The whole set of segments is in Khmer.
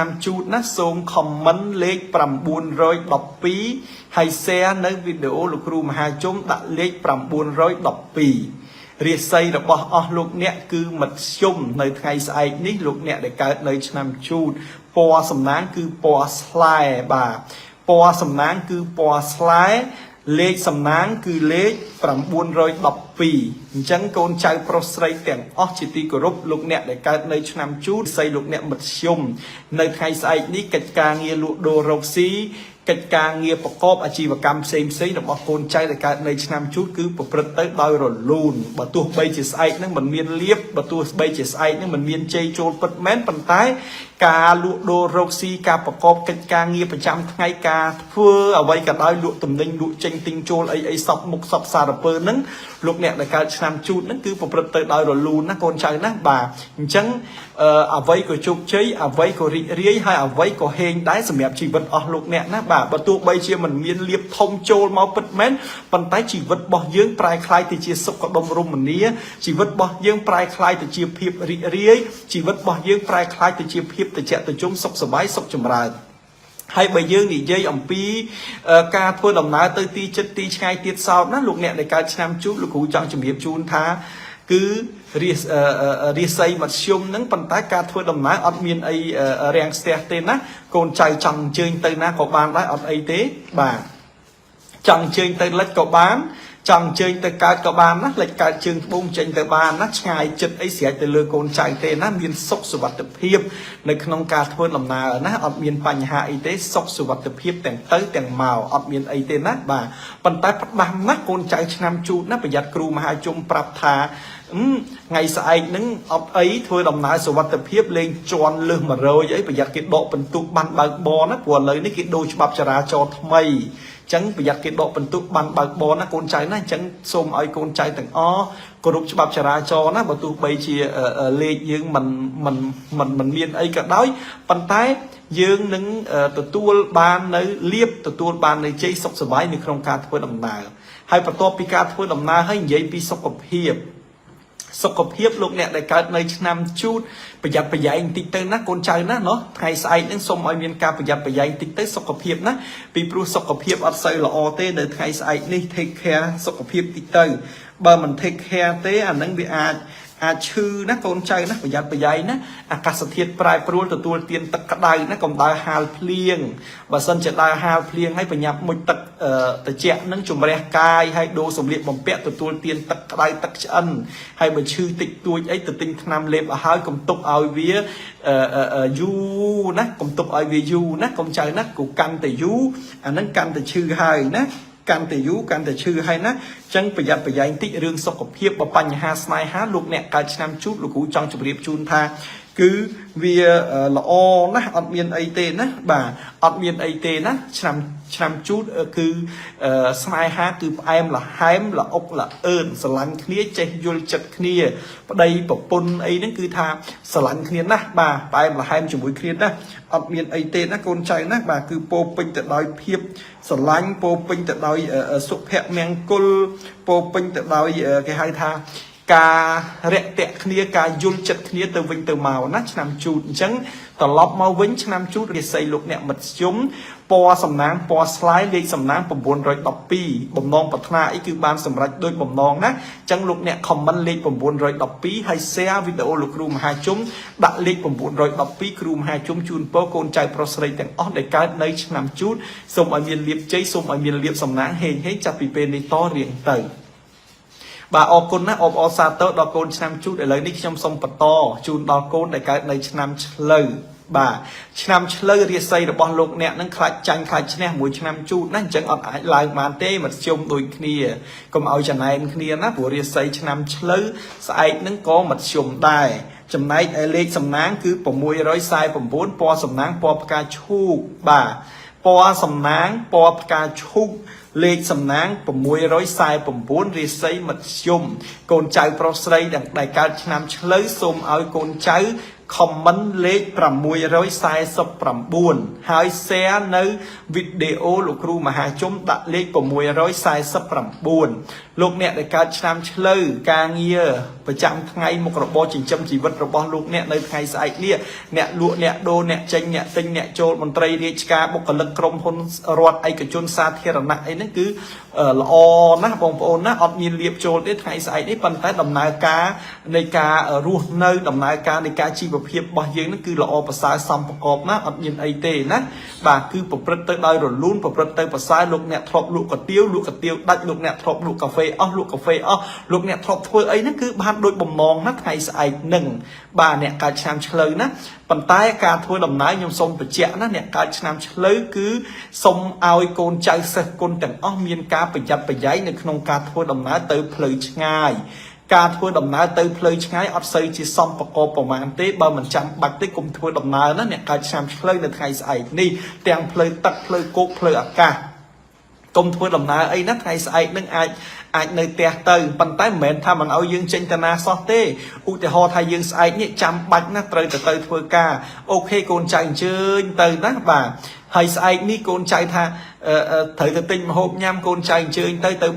năm chút nó xôm commentលេខ 912 hay share នៅ video លោកគ្រូមហាជុំដាក់លេខ 912 រាសីរបស់អស់លោកអ្នកគឺមធ្យមនៅថ្ងៃស្អែកនេះលោកអ្នកដែលកើតនៅឆ្នាំជូតពណ៌សំណាងគឺពណ៌ស្លែបាទពណ៌សំណាងគឺពណ៌ស្លែលេខសំណាងគឺលេខ 912 អញ្ចឹងកូនចៅប្រុសស្រីទាំងអស់ជាទីគោរពលោកអ្នកដែលកើតនៅឆ្នាំជូតស្អីលោកអ្នកមធ្យមនៅថ្ងៃស្អែកនេះកិច្ចការងារលក់ដូររកស៊ីកិច្ចការងារប្រកបអាជីវកម្មផ្សេងរបស់កូនចៅដែលកើតនៅឆ្នាំជូតគឺប្រព្រឹត្តទៅដោយរលូនបើទោះបីជាស្អែកនឹងមិនមានលៀបបើទោះបីជាស្អែកនឹងមិនមានជ័យចូលពិតមែនប៉ុន្តែការលក់ដូររកស៊ីការប្រកបកិច្ចការងារប្រចាំថ្ងៃការធ្វើអ្វីក៏ដោយលក់ទំនិញលក់ចេញទិញចូលអីសពមុខសពសារពើនឹងលោកអ្នកដែលកើតឆ្នាំជូតនឹងគឺប្រព្រឹត្តទៅដោយរលូនណាកូនចៅណាបាទអញ្ចឹងអ្វីក៏ជោគជ័យអ្វីក៏រីករាយហើយអ្វីក៏ហេងដែរសម្រាប់ជីវិតអស់លោកអ្នកណាបាទបើទោះបីជាមិនមានលៀបធំចូលមកពិតមែនប៉ុន្តែជីវិតរបស់យើងប្រែคล้ายទៅជាសុខដុមរមនាជីវិតរបស់យើងប្រែคล้ายទៅជាភាពរីករាយជីវិតរបស់យើងប្រែคล้ายទៅជាភាពត្រជាក់ត្រជុំសុខសប្បាយសុខចម្រើនហើយបើយើងនិយាយអំពីការធ្វើដំណើរទៅទីចិត្តទីឆ្ងាយទៀតសោតណាលោកអ្នកដែលកើតឆ្នាំជូតលោកគ្រូចង់ជម្រាបជូនថាគឺរាសីមធ្យមហ្នឹងប៉ុន្តែការធ្វើដំណើរអត់មានអីរាំងស្ទះទេណាកូនចៅចង់អញ្ជើញទៅណាក៏បានដែរអត់អីទេបាទចង់អញ្ជើញទៅលិចក៏បានចង់អញ្ជើញទៅកើតក៏បានណាលិចកើតជើងត្បូងចេញទៅបានណាឆ្ងាយចិត្តអីស្រេចទៅលើកូនចៅទេណាមានសុខសុវត្ថិភាពនៅក្នុងការធ្វើដំណើរណាអត់មានបញ្ហាអីទេសុខសុវត្ថិភាពទាំងទៅទាំងមកអត់មានអីទេណាបាទប៉ុន្តែផ្ដាំណាកូនចៅឆ្នាំជូតណាប្រយ័ត្នគ្រូមហាជុំប្រាប់ថាថ្ងៃស្អែកហ្នឹងអត់អីធ្វើដំណើរសុវត្ថិភាពលេងជន់លើស100អីប្រយ័ត្នគេដកបន្ទុកបានបើកបរណាព្រោះឥឡូវនេះគេដូរច្បាប់ចរាចរណ៍ថ្មីអញ្ចឹងប្រយ័ត្នគេដកបន្ទុកបានបើកបរណាកូនចៅណាអញ្ចឹងសូមឲ្យកូនចៅទាំងអស់គោរពច្បាប់ចរាចរណ៍ណាបើទោះបីជាលេខយើងមិនមានអីក៏ដោយប៉ុន្តែយើងនឹងទទួលបាននៅលៀបទទួលបាននៅជ័យសុខសប្បាយនៅក្នុងការធ្វើដំណើរហើយបន្ទាប់ពីការធ្វើដំណើរហើយនិយាយពីសុខភាពលោកអ្នកដែលកើតនៅឆ្នាំជូតប្រយ័ត្នប្រយែងបន្តិចទៅណាកូនចៅណាថ្ងៃស្អែកហ្នឹងសូមឲ្យមានការប្រយ័ត្នប្រយែងបន្តិចទៅសុខភាពណាពីព្រោះសុខភាពអត់សូវល្អទេនៅថ្ងៃស្អែកនេះ take care សុខភាពបន្តិចទៅបើមិន take care ទេអាហ្នឹងវាអាចឈឺណាកូនចៅណាប្រយ័ត្នប្រយែងណាអាកាសធាតុប្រែប្រួលទទួលទានទឹកក្តៅណាកុំដើរហាលភ្លៀងបើសិនជាដើរហាលភ្លៀងហើយប្រញាប់មុជទឹកត្រជាក់នឹងជំរះកាយហើយដូរសម្លៀកបំពាក់ទទួលទានទឹកក្តៅទឹកឆ្អិនហើយបើឈឺតិចតួចអីទៅទិញថ្នាំលេបឲ្យហើយកុំទុកឲ្យវាយូរណាកុំទុកឲ្យវាយូរណាកុំចៅណាគូកាន់តែយូរអាហ្នឹងកាន់តែឈឺហើយណាកាន់តែយូរកាន់តែឈឺហើយណាអញ្ចឹងប្រយ័ត្នប្រយែងតិចរឿងសុខភាពបើបញ្ហាស្នេហាលោកអ្នកកើតឆ្នាំជូតលោកគ្រូចង់ជម្រាបជូនថាគឺវាល្អណាស់អត់មានអីទេណាបាទអត់មានអីទេណាឆ្នាំជូតគឺស្នេហាគឺផ្អែមល្ហែមល្អុកល្អឿនស្រឡាញ់គ្នាចេះយល់ចិត្តគ្នាប្តីប្រពន្ធអីហ្នឹងគឺថាស្រឡាញ់គ្នាណាស់បាទផ្អែមល្ហែមជាមួយគ្នាណាអត់មានអីទេណាកូនចៅណាបាទគឺពោពេញទៅដោយភាពស្រឡាញ់ពោពេញទៅដោយសុភមង្គលពោពេញទៅដោយគេហៅថាការរាក់ទាក់គ្នាការយល់ចិត្តគ្នាទៅវិញទៅមកណាឆ្នាំជូតអញ្ចឹងត្រឡប់មកវិញឆ្នាំជូតរាសីលោកអ្នកមធ្យមពណ៌សំណាងពណ៌ស្លាយលេខសំណាង 912 បំណងប្រាថ្នាអីគឺបានសម្រេចដោយបំណងណាអញ្ចឹងលោកអ្នក comment លេខ 912 ហើយ share វីដេអូលោកគ្រូមហាជុំដាក់លេខ 912 គ្រូមហាជុំជូនពរកូនចៅប្រុសស្រីទាំងអស់ដែលកើតនៅឆ្នាំជូតសូមឲ្យមានលាភជ័យសូមឲ្យមានលាភសំណាងហេងចាប់ពីពេលនេះតរៀងទៅបាទអរគុណណាអបអរសាទរដល់កូនឆ្នាំជូតឥឡូវនេះខ្ញុំសូមបន្តជូនដល់កូនដែលកើតនៅឆ្នាំឆ្លូវបាទឆ្នាំឆ្លូវរាសីរបស់លោកអ្នកនឹងខ្លាចចាញ់ខ្លាចឈ្នះមួយឆ្នាំជូតណាអញ្ចឹងអត់អាចឡើងបានទេមធ្យមដូចគ្នាកុំឲ្យចំណែនគ្នាណាព្រោះរាសីឆ្នាំឆ្លូវស្អែកនឹងក៏មធ្យមដែរចំណែកឯលេខសំណាងគឺ649ពណ៌សំណាងពណ៌ផ្កាឈូកបាទពណ៌សំណាងពណ៌ផ្កាឈូកលេខសំណាង649រាសីមធ្យមកូនចៅប្រុសស្រីដែលកើតឆ្នាំឆ្លូវសូមឲ្យកូនចៅ comment លេខ649ហើយ share នៅវីដេអូលោកគ្រូមហាជុំដាក់លេខ649លោកអ្នកដែលកើតឆ្នាំឆ្លូវការងារប្រចាំថ្ងៃមុខរបរចិញ្ចឹមជីវិតរបស់លោកអ្នកនៅថ្ងៃស្អែកនេះអ្នកលក់អ្នកដូរអ្នកចេញអ្នកទិញអ្នកចូលមន្ត្រីរាជការបុគ្គលិកក្រុមហ៊ុនរដ្ឋឯកជនសាធារណៈអីហ្នឹងគឺល្អណាស់បងប្អូនណាអត់មានលៀបចូលទេថ្ងៃស្អែកនេះប៉ុន្តែដំណើរការនៃការរស់នៅដំណើរការនៃការជីវភាពរបស់យើងហ្នឹងគឺល្អប្រសើរសំប្រកបណាអត់មានអីទេណាបាទគឺប្រព្រឹត្តទៅដោយរលូនប្រព្រឹត្តទៅប្រសើរលោកអ្នកធ្លាប់លក់កាទៀវដាច់លោកអ្នកធ្លាប់លក់កាហ្វេអស់លក់កាហ្វេអស់លោកអ្នកធ្លាប់ធ្វើអីហ្នឹងគឺបានដូចបំណងណាថ្ងៃស្អែកហ្នឹងបាទអ្នកកើតឆ្នាំឆ្លូវណាប៉ុន្តែការធ្វើដំណើរខ្ញុំសូមបញ្ជាក់ណាអ្នកកើតឆ្នាំឆ្លូវគឺសូមឲ្យកូនចៅសិស្សគុណទាំងអស់មានការប្រយ័ត្នប្រយែងនៅក្នុងការធ្វើដំណើរទៅផ្លូវឆ្ងាយការធ្វើដំណើរទៅផ្លូវឆ្ងាយអត់សូវជាសំប្រកបប្រមាណទេបើមិនចាំបាច់ទេកុំធ្វើដំណើរណាអ្នកកើតឆ្នាំឆ្លូវនៅថ្ងៃស្អែកនេះទាំងផ្លូវទឹកផ្លូវគោកផ្លូវអាកាសកុំធ្វើដំណើរអីណាថ្ងៃស្អែកនឹងអាចនៅផ្ទះទៅប៉ុន្តែមិនមែនថាមិនឲ្យយើងចេញទៅណាសោះទេឧទាហរណ៍ថាយើងស្អែកនេះចាំបាច់ណាត្រូវទៅធ្វើការអូខេកូនចៅអញ្ជើញទៅណាបាទហើយស្អែកនេះកូនចៅថាត្រូវទៅទិញម្ហូបញ៉ាំកូនចៅអញ្ជើញទៅ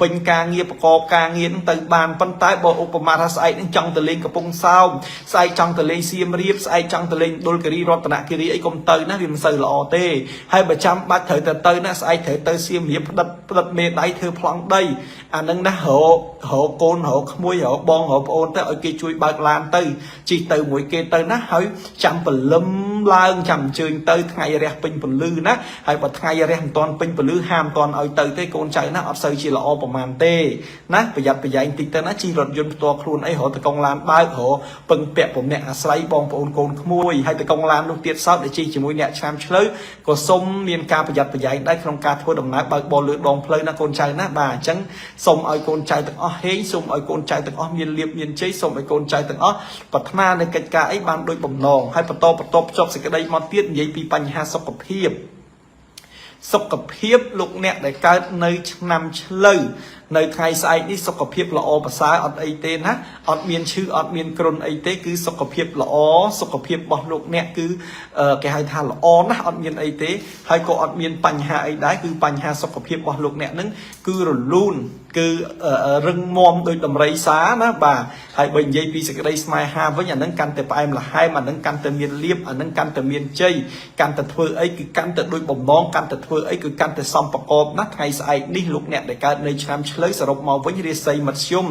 ពេញការងារប្រកបការងារនឹងទៅបានប៉ុន្តែបើឧបមាថាស្អែកនឹងចង់ទៅលេងកំពង់សោមស្អែកចង់ទៅលេងសៀមរាបស្អែកចង់ទៅលេងដុលគិរីរតនគិរីអីកុំទៅណាវាមិនសូវល្អទេហើយបើចាំបាច់ត្រូវទៅណាស្អែកត្រូវទៅសៀមរាបផ្ដិតមេដៃធ្វើប្លង់ដីអានឹងណារកកូនរកក្មួយរកបងរកប្អូនទៅឲ្យគេជួយបើកឡានទៅជិះទៅមួយគេទៅណាហើយចាំព្រលឹមឡើងចាំអញ្ជើញទៅថ្ងៃរះពេញពលឺណាហើយបើថ្ងៃរះមិនទាន់ពេញពលឺហាមមិនទាន់ឲ្យទៅទេកូនចៅណាអត់សូវជាល្អប្រហែលទេណាប្រយ័ត្នប្រយែងតិចទៅណាជិះរថយន្តផ្ទាល់ខ្លួនអីរត់ទៅកង់ឡានបើករពឹងពាក់ពំនាក់អាស្រ័យបងប្អូនកូនក្មួយហើយទៅកង់ឡាននោះទៀតសោតដែលជិះជាមួយអ្នកឆ្នាំឆ្លូវក៏សុំមានការប្រយ័ត្នប្រយែងដែរក្នុងការធ្វើដំណើរបើកបរលើដងផ្លូវណាកូនចៅណាបាទអញ្ចឹងសូមឲ្យកូនចៅទាំងអស់ហេងសូមឲ្យកូនចៅទាំងអស់មានលៀបមានជ័យសូមឲ្យកូនចៅទាំងអស់ប្រាថ្នានៅកិច្ចការអីបានដូចបំណងហើយបន្តភ្ជាប់សេចក្តីមកទៀតនិយាយពីបញ្ហាសុខភាពលោកអ្នកដែលកើតនៅឆ្នាំឆ្លូវនៅថ្ងៃស្អែកនេះសុខភាពល្អប្រសើរអត់អីទេណាអត់មានឈឺអត់មានគ្រុនអីទេគឺសុខភាពល្អសុខភាពរបស់លោកអ្នកគឺគេហៅថាល្អណាស់អត់មានអីទេហើយក៏អត់មានបញ្ហាអីដែរគឺបញ្ហាសុខភាពរបស់លោកអ្នកនឹងគឺរលូនគឺរឹងមាំដោយដំរីសាណាបាទហើយបើនិយាយពីសេចក្តីស្នេហាវិញអានឹងកាន់តែផ្អែមល្ហែមអានឹងកាន់តែមានលៀបអានឹងកាន់តែមានជ័យកាន់តែធ្វើអីគឺកាន់តែដូចបំណងកាន់តែធ្វើអីគឺកាន់តែសំប្រកបណាថ្ងៃស្អែកនេះលោកអ្នកដែលកើតនៅឆ្នាំឆ្លូវសរុបមកវិញរាសីមធ្យម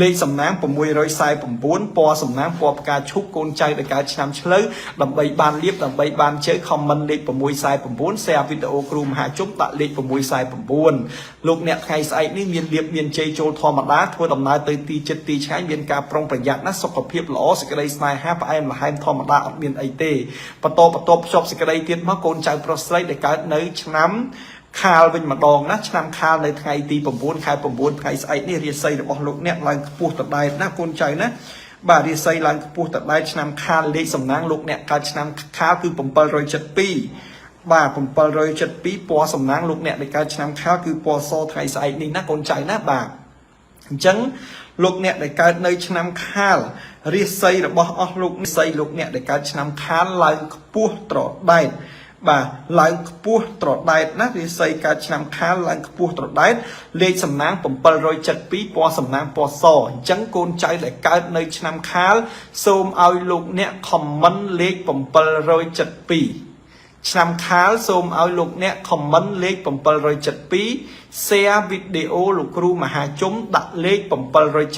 លេខសំណាង649ពណ៌សំណាងពណ៌ផ្កាឈូកកូនចៅដែលកើតឆ្នាំឆ្លូវដើម្បីបានលៀបដើម្បីបានជ័យខមមិនលេខ649 share វីដេអូគ្រូមហាជុំដាក់លេខ649លោកអ្នកថ្ងៃស្អែកនេះមានលៀបមានជ័យចូលធម្មតាធ្វើដំណើរទៅទីចិត្តទីឆ្ងាយមានការប្រុងប្រយ័ត្នណាសុខភាពល្អសេចក្តីស្នេហាផ្អែមល្ហែមធម្មតាអត់មានអីទេបន្តភ្ជាប់សេចក្តីទៀតមកកូនចៅប្រុសស្រីដែលកើតនៅឆ្នាំខាលវិញម្ដងណាឆ្នាំខាលនៅថ្ងៃទី9ខែ9ថ្ងៃស្អែកនេះរាសីរបស់លោកអ្នកឡើងខ្ពស់តដែតណាកូនចៅណាបាទរាសីឡើងខ្ពស់តដែតឆ្នាំខាលលេខសំណាងលោកអ្នកកើតឆ្នាំខាលគឺ772បាទ772ពណ៌សំណាងលោកអ្នកដែលកើតឆ្នាំខាលគឺពណ៌សថ្ងៃស្អែកនេះណាកូនចៅណាបាទអញ្ចឹងលោកអ្នកដែលកើតនៅឆ្នាំខាលរាសីរបស់អស់លោករាសីលោកអ្នកដែលកើតឆ្នាំខាលឡើងខ្ពស់ត្រដែតបាទឡើងខ្ពស់ត្រដែតណារាសីកើតឆ្នាំខាលឡើងខ្ពស់ត្រដែតលេខសំណាង772ពណ៌សំណាងពណ៌សអញ្ចឹងកូនចៅដែលកើតនៅឆ្នាំខាលសូមឲ្យលោកអ្នកខមមិនលេខ772ឆ្នាំខាលសូមឲ្យលោកអ្នកខមមិនលេខ772 share វីដេអូលោកគ្រូមហាជុំដាក់លេខ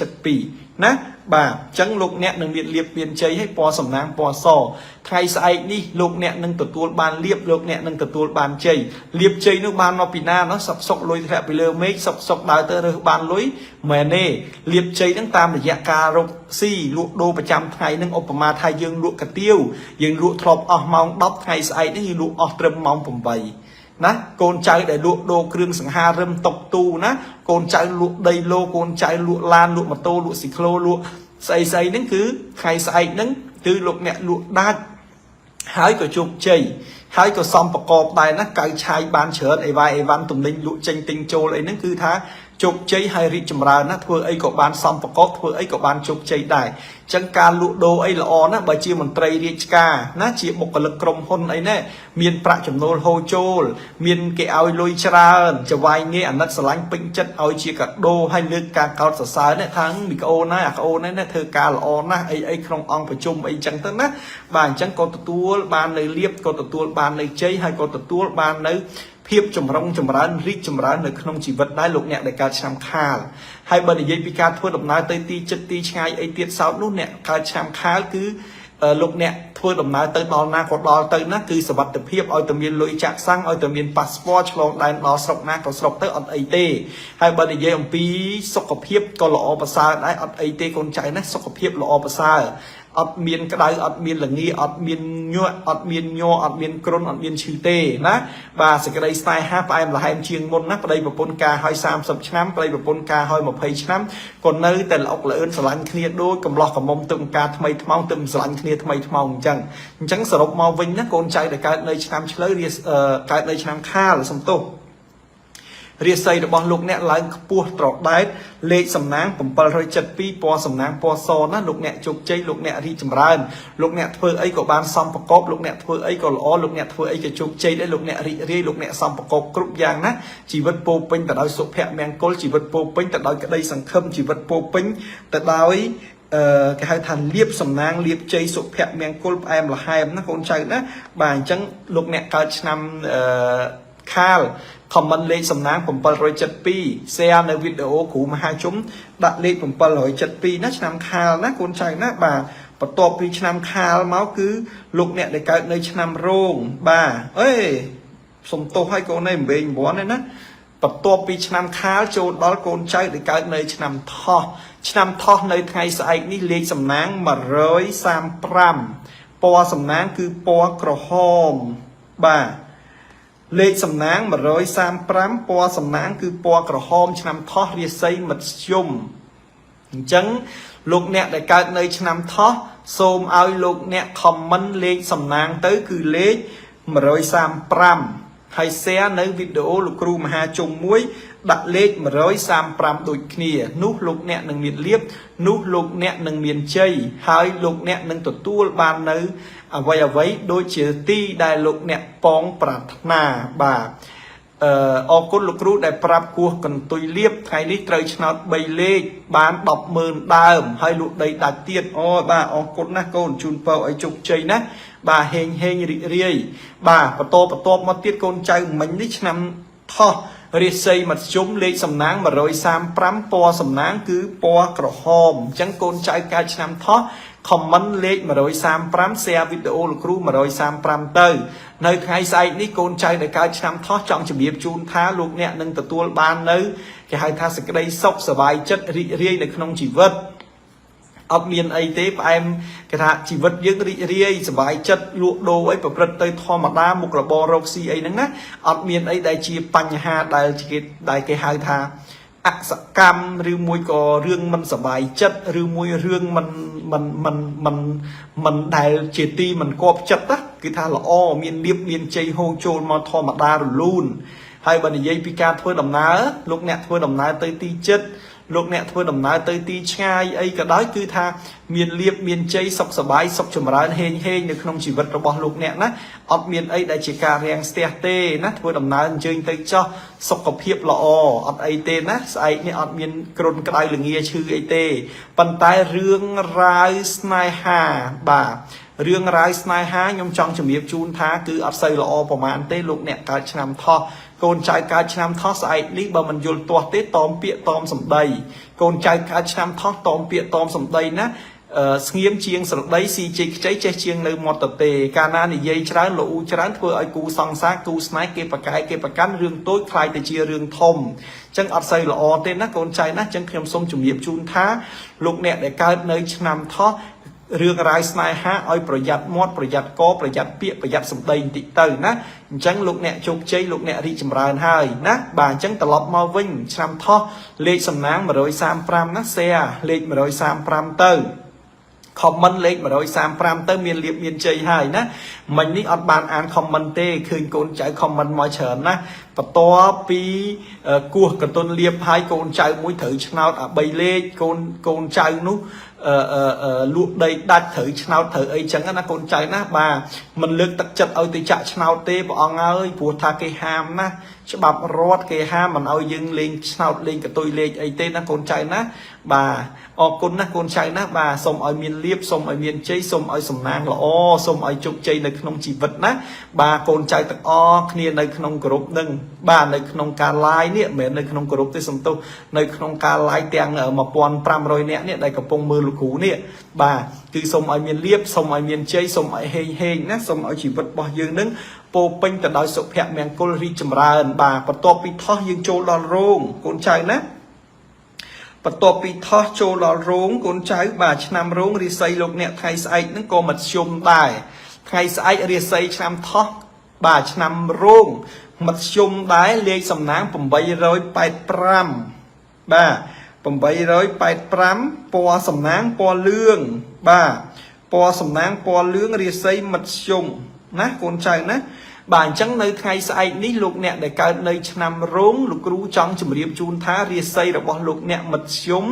772ណាបាទអញ្ចឹងលោកអ្នកនឹងមានលៀបមានជ័យឲ្យពណ៌សំណាងពណ៌សថ្ងៃស្អែកនេះលោកអ្នកនឹងទទួលបានលៀបលោកអ្នកនឹងទទួលបានជ័យលៀបជ័យនោះបានមកពីណានោះសុកលុយធ្លាក់ពីលើមេឃសុកដើរទៅរើសបានលុយមែនទេលៀបជ័យនឹងតាមរយៈការរកស៊ីលក់ដូរប្រចាំថ្ងៃនឹងឧបមាថាយើងលក់កាទៀវយើងលក់ធ្លាប់អស់ម៉ោង10ថ្ងៃស្អែកនេះយើងលក់អស់ត្រឹមម៉ោង8ណាកូនចៅដែលលក់ដូរគ្រឿងសង្ហារឹមតុកទូណាកូនចៅលក់ដីឡូកូនចៅលក់ឡានលក់ម៉ូតូលក់ស៊ីក្លូលក់ស្អីហ្នឹងគឺថ្ងៃស្អែកហ្នឹងគឺលោកអ្នកលក់ដាច់ហើយក៏ជោគជ័យហើយក៏សំប្រកបដែរណាកៅឆាយបានច្រើនអីវ៉ាន់ទំនិញលក់ចេញទិញចូលអីហ្នឹងគឺថា ជោគជ័យហើយរីកចម្រើនណាធ្វើអីក៏បានសំប្រកបធ្វើអីក៏បានជោគជ័យដែរចឹងការលក់ដូរអីល្អណាបើជាមន្ត្រីរាជការណាជាបុគ្គលិកក្រុមហ៊ុនអីណែមានប្រាក់ចំណូលហូរចូលមានគេឲ្យលុយច្រើនចវាយងាយអាណិតស្រឡាញ់ពេញចិត្តឲ្យជាកាដូហើយលើកការកោតសរសើរនេះថាមីក្អូនណាអាក្អូននេះធ្វើការល្អណាស់អីក្នុងអង្គប្រជុំអីចឹងទៅណាបាទអញ្ចឹងក៏ទទួលបាននៅលៀបក៏ទទួលបាននៅជ័យហើយក៏ទទួលបាននៅភាពចម្រុងចម្រើនរីកចម្រើននៅក្នុងជីវិតដែរលោកអ្នកដែលកើតឆ្នាំខាលហើយបើនិយាយពីការធ្វើដំណើរទៅទីចិត្តទីឆ្ងាយអីទៀតសោតនោះអ្នកកើតឆ្នាំខាលគឺលោកអ្នកធ្វើដំណើរទៅដល់ណាក៏ដល់ទៅណាគឺសុវត្ថិភាពឲ្យតែមានលុយចាក់សាំងឲ្យតែមានប៉ាសពតឆ្លងដែនដល់ស្រុកណាក៏ស្រុកទៅអត់អីទេហើយបើនិយាយអំពីសុខភាពក៏ល្អប្រសើរដែរអត់អីទេកូនចៅណាសុខភាពល្អប្រសើរអត់មានក្តៅអត់មានល្ងាអត់មានញាក់អត់មានញ័រអត់មានគ្រុនអត់មានឈឺទេណាបាទសេចក្តីស្នេហាផ្អែមល្ហែមជាងមុនណាប្តីប្រពន្ធការឲ្យ30ឆ្នាំប្តីប្រពន្ធការឲ្យ20ឆ្នាំក៏នៅតែល្អុកល្អឿនស្រឡាញ់គ្នាដូចកំឡោះកំមុំទឹកការថ្មីថ្មោងទឹកស្រឡាញ់គ្នាថ្មីថ្មោងអញ្ចឹងសរុបមកវិញណាកូនចៅដែលកើតនៅឆ្នាំឆ្លូវកើតនៅឆ្នាំខាលសំទោសរាសីរបស់លោកអ្នកឡើងខ្ពស់ត្រដែតលេខសំណាង772ពណ៌សំណាងពណ៌សណាលោកអ្នកជោគជ័យលោកអ្នករីកចម្រើនលោកអ្នកធ្វើអីក៏បានសំប្រកបលោកអ្នកធ្វើអីក៏ល្អលោកអ្នកធ្វើអីក៏ជោគជ័យដែរលោកអ្នករីករាយលោកអ្នកសំប្រកបគ្រប់យ៉ាងណាជីវិតពោពេញទៅដោយសុភមង្គលជីវិតពោពេញទៅដោយក្តីសង្ឃឹមជីវិតពោពេញទៅដោយគេហៅថាលៀបសំណាងលៀបជ័យសុភមង្គលផ្អែមល្ហែមណាកូនចៅណាបាទអញ្ចឹងលោកអ្នកកើតឆ្នាំខាលcomment លេខសំណាង772 share នៅវីដេអូគ្រូមហាជនដាក់លេខ772ណាឆ្នាំខាលណាកូនចៅណាបាទបន្ទាប់ពីឆ្នាំខាលមកគឺលោកអ្នកដែលកើតនៅឆ្នាំរោងបាទអេសុំទោសឲ្យកូនឯងមិនវិញ9ទេណាបន្ទាប់ពីឆ្នាំខាលចូលដល់កូនចៅដែលកើតនៅឆ្នាំថោះឆ្នាំថោះនៅថ្ងៃស្អែកនេះលេខសំណាង135ពណ៌សំណាងគឺពណ៌ក្រហមបាទលេខសំណាង135ពណ៌សំណាងគឺពណ៌ក្រហមឆ្នាំថោះរាសីមធ្យមអញ្ចឹងលោកអ្នកដែលកើតនៅឆ្នាំថោះសូមឲ្យលោកអ្នក comment លេខសំណាងទៅគឺលេខ135ហើយ share នៅវីដេអូលោកគ្រូមហាជុំមួយដាក់លេខ135ដូចគ្នានោះលោកអ្នកនឹងមានលៀបនោះលោកអ្នកនឹងមានជ័យហើយលោកអ្នកនឹងទទួលបាននៅអ្វីដូចជាទីដែលលោកអ្នកប៉ងប្រាថ្នាបាទអរគុណលោកគ្រូដែលប្រាប់គោះកន្ទុយលៀបថ្ងៃនេះត្រូវឆ្នោត3លេខបាន100000ដើមហើយលក់ដីដាច់ទៀតអូបាទអរគុណណាស់កូនជូនពរឲ្យជោគជ័យណាបាទហេងរីករាយបាទបន្តមកទៀតកូនចៅមិញនេះឆ្នាំថោះរាសីមធ្យមលេខសំណាង135ពណ៌សំណាងគឺពណ៌ក្រហមអញ្ចឹងកូនចៅកើតឆ្នាំថោះcomment លេខ135 share វីដេអូលោកគ្រូ135ទៅនៅថ្ងៃស្អែកនេះកូនចៅដែលកើតឆ្នាំថោះចង់ជម្រាបជូនថាលោកអ្នកនឹងទទួលបាននៅគេហៅថាសេចក្តីសុខសប្បាយចិត្តរីករាយនៅក្នុងជីវិតអត់មានអីទេផ្អែមគេថាជីវិតយើងរីករាយសប្បាយចិត្តលក់ដូរអីប្រព្រឹត្តទៅធម្មតាមុខរបររកស៊ីអីហ្នឹងណាអត់មានអីដែលជាបញ្ហាដែលគេហៅថាអសកម្មឬមួយក៏រឿងមិនសប្បាយចិត្តឬមួយរឿងមិនដែលជាទីមិនគប់ចិត្តណាគឺថាល្អមានលៀបមានជ័យហូរចូលមកធម្មតារលូនហើយបើនិយាយពីការធ្វើដំណើរលោកអ្នកធ្វើដំណើរទៅទីចិត្តលោកអ្នកធ្វើដំណើរទៅទីឆ្ងាយអីក៏ដោយគឺថាមានលៀបមានជ័យសុខសប្បាយសុខចម្រើនហេងនៅក្នុងជីវិតរបស់លោកអ្នកណាអត់មានអីដែលជាការរាំងស្ទះទេណាធ្វើដំណើរអញ្ជើញទៅចោះសុខភាពល្អអត់អីទេណាស្អែកនេះអត់មានគ្រុនក្តៅល្ងាឈឺអីទេប៉ុន្តែរឿងរ៉ាវស្នេហាបាទរឿងរ៉ាវស្នេហាខ្ញុំចង់ជំរាបជូនថាគឺអត់សូវល្អប្រហែលទេលោកអ្នកកើតឆ្នាំថោះកូនចៅកើតឆ្នាំថោះស្អែកនេះបើមិនយល់ទាស់ទេតមពាក្យតមសម្ដីកូនចៅកើតឆ្នាំថោះតមពាក្យតមសម្ដីណាស្ងៀមជាងស្រដីស៊ីជ័យខ្ចីចេះជាងនៅមាត់ទទេកាលណានិយាយច្រើនលោច្រើនធ្វើឲ្យគូសង្សារគូស្នេហ៍គេប្រកែកគេប្រកាន់រឿងតូចខ្លាយទៅជារឿងធំអញ្ចឹងអត់សូវល្អទេណាកូនចៅណាអញ្ចឹងខ្ញុំសូមជម្រាបជូនថាលោកអ្នកដែលកើតនៅឆ្នាំថោះរឿងរ៉ាវស្នេហាឲ្យប្រយ័ត្នមាត់ប្រយ័ត្នកប្រយ័ត្នពាក្យប្រយ័ត្នសម្ដីបន្តិចទៅណាអញ្ចឹងលោកអ្នកជោគជ័យលោកអ្នករីកចម្រើនហើយណាបាទអញ្ចឹងត្រឡប់មកវិញឆ្នាំថោះលេខសំណាង135ណា share លេខ135ទៅ comment លេខ135ទៅមានលៀបមានជ័យហើយណាមិញនេះអត់បានអាន comment ទេឃើញកូនចៅ comment មកច្រើនណាបន្ទាប់ពីគោះកតុនលៀបហើយកូនចៅមួយត្រូវឆ្នោតអា3លេខកូនចៅនោះលក់ដីដាច់ត្រូវឆ្នោតត្រូវអីចឹងណាកូនចៅណាបាទមិនលើកទឹកចិត្តឲ្យទៅចាក់ឆ្នោតទេព្រះអង្គអើយព្រោះថាគេហាមណាច្បាប់រដ្ឋគេហាមមិនឲ្យយើងលេងឆ្នោតលេងកតុយលេខអីទេណាកូនចៅណាបាទអរគុណណាកូនចៅណាបាទសូមឲ្យមានលៀបសូមឲ្យមានជ័យសូមឲ្យសំណាងល្អសូមឲ្យជោគជ័យនៅក្នុងជីវិតណាបាទកូនចៅទាំងអស់គ្នានៅក្នុងក្រុមនឹងបាទនៅក្នុងការ live នេះមិនមែននៅក្នុងក្រុមទេសំទោសនៅក្នុងការ live ទាំង1500នាក់នេះដែលកំពុងមើលលោកគ្រូនេះបាទគឺសូមឲ្យមានលៀបសូមឲ្យមានជ័យសូមឲ្យហេងណាសូមឲ្យជីវិតរបស់យើងនឹងពោពេញទៅដោយសុភមង្គលរីកចម្រើនបាទបន្ទាប់ពីថោះយើងចូលដល់រោងកូនចៅណាបន្ទាប់ពីថោះចូលដល់រោងកូនចៅបាទឆ្នាំរោងរាសីលោកអ្នកថ្ងៃស្អែកហ្នឹងក៏មធ្យមដែរថ្ងៃស្អែករាសីឆ្នាំថោះបាទឆ្នាំរោងមធ្យមដែរលេខសំណាង885បាទ885ពណ៌សំណាងពណ៌លឿងបាទពណ៌សំណាងពណ៌លឿងរាសីមធ្យមណាកូនចៅណាបាទអញ្ចឹងនៅថ្ងៃស្អែកនេះលោកអ្នកដែលកើតនៅឆ្នាំរោងលោកគ្រូចង់ជម្រាបជូនថារាសីរបស់លោកអ្នកមធ្យម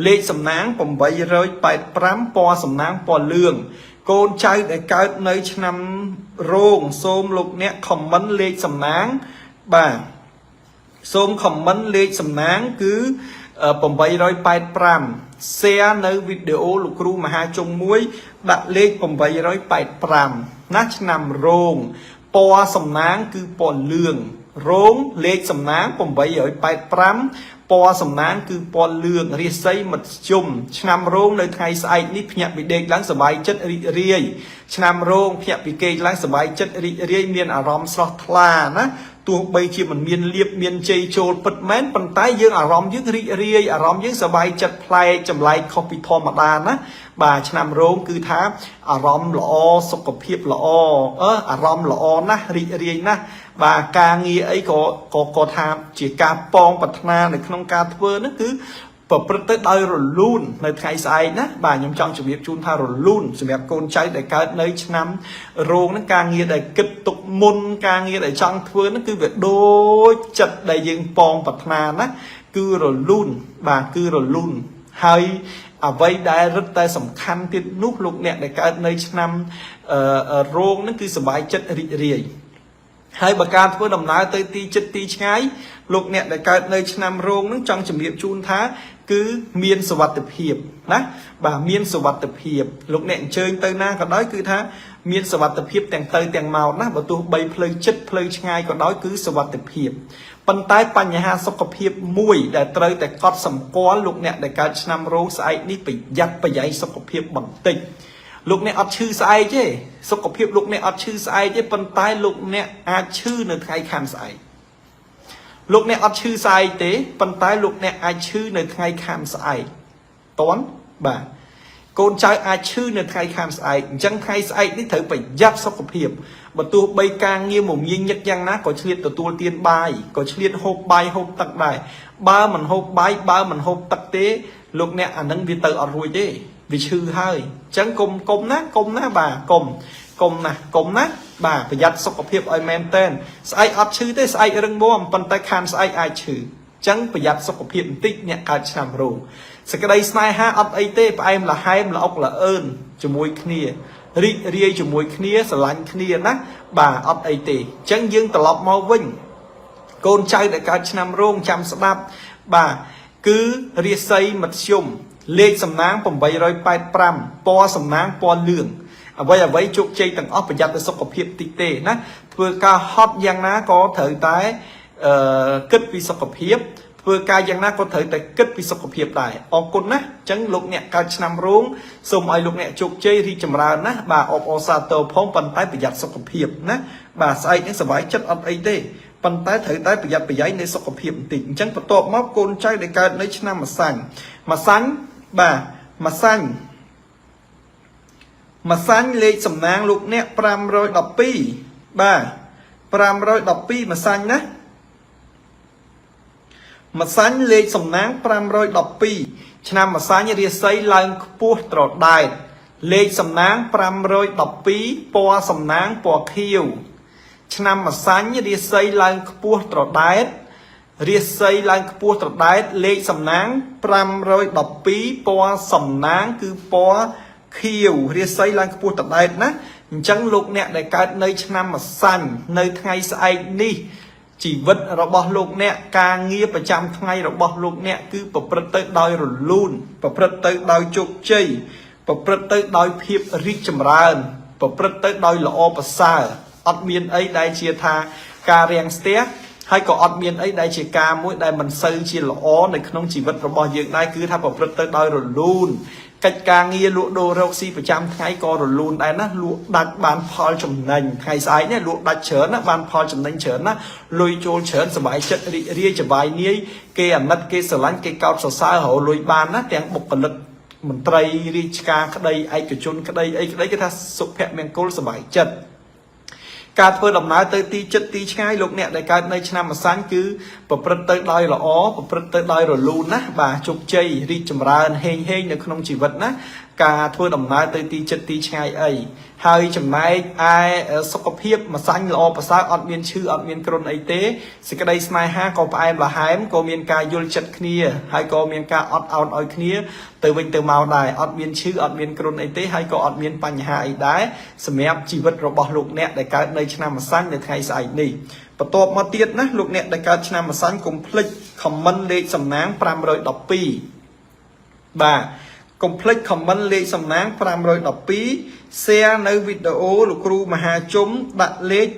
លេខសំណាង885ពណ៌សំណាងពណ៌លឿងកូនចៅដែលកើតនៅឆ្នាំរោងសូមលោកអ្នកខមមិនលេខសំណាងបាទសូមខមមិនលេខសំណាងគឺ885 share នៅវីដេអូលោកគ្រូមហាជុំមួយដាក់លេខ885ណាឆ្នាំរោងពណ៌សំណាងគឺពណ៌លឿងរោងលេខសំណាង885ពណ៌សំណាងគឺពណ៌លឿងរាសីមធ្យមឆ្នាំរោងនៅថ្ងៃស្អែកនេះភ្ញាក់ពីដេកឡើងសប្បាយចិត្តរីករាយឆ្នាំរោងភ្ញាក់ពីគេកឡើងសប្បាយចិត្តរីករាយមានអារម្មណ៍ស្រស់ថ្លាណាទោះបីជាមិនមានលៀបមានជ័យចូលពិតមែនប៉ុន្តែយើងអារម្មណ៍យើងរីករាយអារម្មណ៍យើងសប្បាយចិត្តប្លែកចម្លែកខុសពីធម្មតាណាបាទឆ្នាំរោងគឺថាអារម្មណ៍ល្អសុខភាពល្អអារម្មណ៍ល្អណាស់រីករាយណាស់បាទការងារអីក៏ថាជាការប៉ងប្រាថ្នានៅក្នុងការធ្វើនោះគឺប្រព្រឹត្តទៅដោយរលូននៅថ្ងៃស្អែកណាបាទខ្ញុំចង់ជម្រាបជូនថារលូនសម្រាប់កូនចៅដែលកើតនៅឆ្នាំរោងហ្នឹងការងារដែលគិតទុកមុនការងារដែលចង់ធ្វើហ្នឹងគឺវាដូចចិត្តដែលយើងប៉ងប្រាថ្នាណាគឺរលូនបាទគឺរលូនហើយអ្វីដែលរឹតតែសំខាន់ទៀតនោះលោកអ្នកដែលកើតនៅឆ្នាំរោងហ្នឹងគឺសប្បាយចិត្តរីករាយហើយបើការធ្វើដំណើរទៅទីចិត្តទីឆ្ងាយលោកអ្នកដែលកើតនៅឆ្នាំរោងហ្នឹងចង់ជម្រាបជូនថាគឺមានសុវត្ថិភាពណាបាទមានសុវត្ថិភាពលោកអ្នកអញ្ជើញទៅណាក៏ដោយគឺថាមានសុវត្ថិភាពទាំងទៅទាំងមកណាបើទោះបីផ្លូវចិត្តផ្លូវឆ្ងាយក៏ដោយគឺសុវត្ថិភាពប៉ុន្តែបញ្ហាសុខភាពមួយដែលត្រូវតែកត់សម្គាល់លោកអ្នកដែលកើតឆ្នាំរោងស្អែកនេះប្រយ័ត្នប្រយែងសុខភាពបន្តិចលោកអ្នកអត់ឈឺស្អែកទេសុខភាពលោកអ្នកអត់ឈឺស្អែកទេប៉ុន្តែលោកអ្នកអាចឈឺនៅថ្ងៃខាងស្អែកលោកអ្នកអត់ឈឺស្អែកទេប៉ុន្តែលោកអ្នកអាចឈឺនៅថ្ងៃខាងស្អែកតន់បាទកូនចៅអាចឈឺនៅថ្ងៃខាងស្អែកអញ្ចឹងថ្ងៃស្អែកនេះត្រូវប្រយ័ត្នសុខភាពបើទោះបីការងារមមាញឹកយ៉ាងណាក៏ឆ្លៀតទទួលទានបាយក៏ឆ្លៀតហូបបាយហូបទឹកដែរបើមិនហូបបាយបើមិនហូបទឹកទេលោកអ្នកអានឹងវាទៅអត់រួចទេវាឈឺហើយអញ្ចឹងកុំណាបាទកុំណាបាទប្រយ័ត្នសុខភាពឲ្យមែនតែនស្អែកអត់ឈឺទេស្អែករឹងមាំប៉ុន្តែខាងស្អែកអាចឈឺអញ្ចឹងប្រយ័ត្នសុខភាពបន្តិចអ្នកកើតឆ្នាំរោងសេចក្តីស្នេហាអត់អីទេផ្អែមល្ហែមល្អុកល្អអឿនជាមួយគ្នារីករាយជាមួយគ្នាស្រឡាញ់គ្នាណាបាទអត់អីទេអញ្ចឹងយើងត្រឡប់មកវិញកូនចៅដែលកើតឆ្នាំរោងចាំស្ដាប់បាទគឺរាសីមធ្យមលេខសំណាង885ពណ៌សំណាងពណ៌លឿងអ្វីជោគជ័យទាំងអស់ប្រយ័ត្នទៅសុខភាពតិចទេណាធ្វើការហត់យ៉ាងណាក៏ត្រូវតែគិតពីសុខភាពធ្វើការយ៉ាងណាក៏ត្រូវតែគិតពីសុខភាពដែរអរគុណណាអញ្ចឹងលោកអ្នកកើតឆ្នាំរោងសូមឲ្យលោកអ្នកជោគជ័យរីកចម្រើនណាបាទអបអរសាទរផងប៉ុន្តែប្រយ័ត្នសុខភាពណាបាទស្អែកនេះសុបាយចិត្តអត់អីទេប៉ុន្តែត្រូវតែប្រយ័ត្នប្រយែងនៃសុខភាពបន្តិចអញ្ចឹងបន្ទាប់មកកូនចៅដែលកើតនៅឆ្នាំម្សាញ់បាទម្សាញ់លេខសំណាងលោកអ្នក512បាទ512ម្សាញ់ណាម្សាញ់លេខសំណាង512ឆ្នាំម្សាញ់រាសីឡើងខ្ពស់ត្រដែត លេខសំណាង512ពណ៌សំណាងពណ៌ខៀវឆ្នាំម្សាញ់រាសីឡើងខ្ពស់ត្រដែតរាសីឡើងខ្ពស់ត្រដែតលេខសំណាង512ពណ៌សំណាងគឺពណ៌ខៀវរាសីឡើងខ្ពស់ត្រដែតណាអញ្ចឹងលោកអ្នកដែលកើតនៅឆ្នាំម្សាញ់នៅថ្ងៃស្អែកនេះជីវិតរបស់លោកអ្នកការងារប្រចាំថ្ងៃរបស់លោកអ្នកគឺប្រព្រឹត្តទៅដោយរលូនប្រព្រឹត្តទៅដោយជោគជ័យប្រព្រឹត្តទៅដោយភាពរីកចម្រើនប្រព្រឹត្តទៅដោយល្អប្រសើរអត់មានអីដែលជាថាការរាំងស្ទះហើយក៏អត់មានអីដែលជាការមួយដែលមិនសូវជាល្អនៅក្នុងជីវិតរបស់យើងដែរគឺថាប្រព្រឹត្តទៅដោយរលូនកិច្ចការងារលក់ដូររកស៊ីប្រចាំថ្ងៃក៏រលូនដែរណាលក់ដាច់បានផលចំណេញថ្ងៃស្អែកនេះលក់ដាច់ច្រើនណាបានផលចំណេញច្រើនណាលុយចូលច្រើនសប្បាយចិត្តរីករាយសប្បាយនាយគេអាណិតគេស្រឡាញ់គេកោតសរសើររកលុយបានណាទាំងបុគ្គលិកមន្ត្រីរាជការក្តីឯកជនក្តីអីក្តីគេថាសុភមង្គលសប្បាយចិត្តការធ្វើដំណើរទៅទីចិត្តទីឆ្ងាយលោកអ្នកដែលកើតនៅឆ្នាំម្សាញ់គឺប្រព្រឹត្តទៅដោយល្អប្រព្រឹត្តទៅដោយរលូនណាបាទជោគជ័យរីកចម្រើនហេងនៅក្នុងជីវិតណាការធ្វើដំណើរទៅទីចិត្តទីឆ្ងាយអីហើយចំណែកឯសុខភាពម្សាញ់ល្អប្រសើរអត់មានឈឺអត់មានគ្រុនអីទេសេចក្តីស្នេហាក៏ផ្អែមល្ហែមក៏មានការយល់ចិត្តគ្នាហើយក៏មានការអត់ឱនឲ្យគ្នាទៅវិញទៅមកដែរអត់មានឈឺអត់មានគ្រុនអីទេហើយក៏អត់មានបញ្ហាអីដែរសម្រាប់ជីវិតរបស់លោកអ្នកដែលកើតនៅឆ្នាំម្សាញ់នៅថ្ងៃស្អែកនេះបន្ទាប់មកទៀតណាលោកអ្នកដែលកើតឆ្នាំម្សាញ់កុំភ្លេចខមមិនលេខសំណាង512បាទកុំភ្លេច comment លេខសំណាង512 share នៅវីដេអូលោកគ្រូមហាជុំដាក់លេខ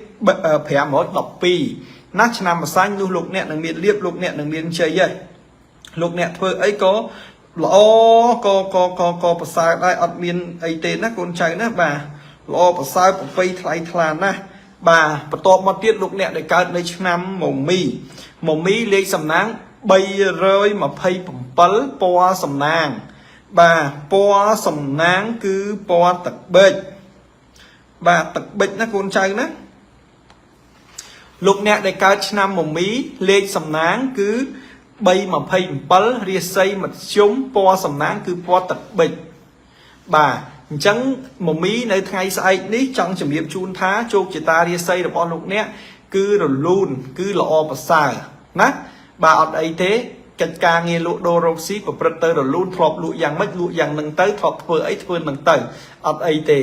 512ណាឆ្នាំម្សាញ់នោះលោកអ្នកនឹងមានលៀបលោកអ្នកនឹងមានជ័យហើយលោកអ្នកធ្វើអីក៏ល្អក៏ប្រសើរដែរអត់មានអីទេណាកូនចៅណាបាទល្អប្រសើរប្រពៃថ្លៃថ្លាណាស់បាទបន្ទាប់មកទៀតលោកអ្នកដែលកើតនៅឆ្នាំមមីលេខសំណាង327ពណ៌សំណាងបាទពណ៌សំណាងគឺពណ៌ទឹកប៊ិចបាទទឹកប៊ិចណាកូនចៅណាលោកអ្នកដែលកើតឆ្នាំមមីលេខសំណាងគឺ327រាសីមធ្យមពណ៌សំណាងគឺពណ៌ទឹកប៊ិចបាទអញ្ចឹងមមីនៅថ្ងៃស្អែកនេះចង់ជម្រាបជូនថាជោគជតារាសីរបស់លោកអ្នកគឺរលូនគឺល្អប្រសើរណាបាទអត់អីទេកិច្ចការងារលក់ដូររកស៊ីប្រព្រឹត្តទៅរលូនធ្លាប់លក់យ៉ាងម៉េចលក់យ៉ាងនឹងទៅធ្លាប់ធ្វើអីធ្វើនឹងទៅអត់អីទេ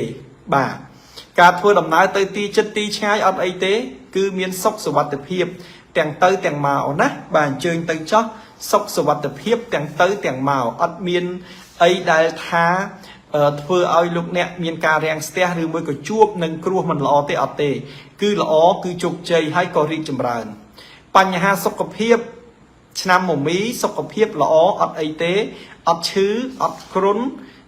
បាទការធ្វើដំណើរទៅទីចិត្តទីឆ្ងាយអត់អីទេគឺមានសុខសុវត្ថិភាពទាំងទៅទាំងមកណាបាទអញ្ជើញទៅចោះសុខសុវត្ថិភាពទាំងទៅទាំងមកអត់មានអីដែលថាធ្វើឲ្យលោកអ្នកមានការរាំងស្ទះឬមួយក៏ជួបនឹងគ្រោះមិនល្អទេអត់ទេគឺល្អគឺជោគជ័យហើយក៏រីកចម្រើនបញ្ហាសុខភាពឆ្នាំមមីសុខភាពល្អអត់អីទេអត់ឈឺអត់គ្រុន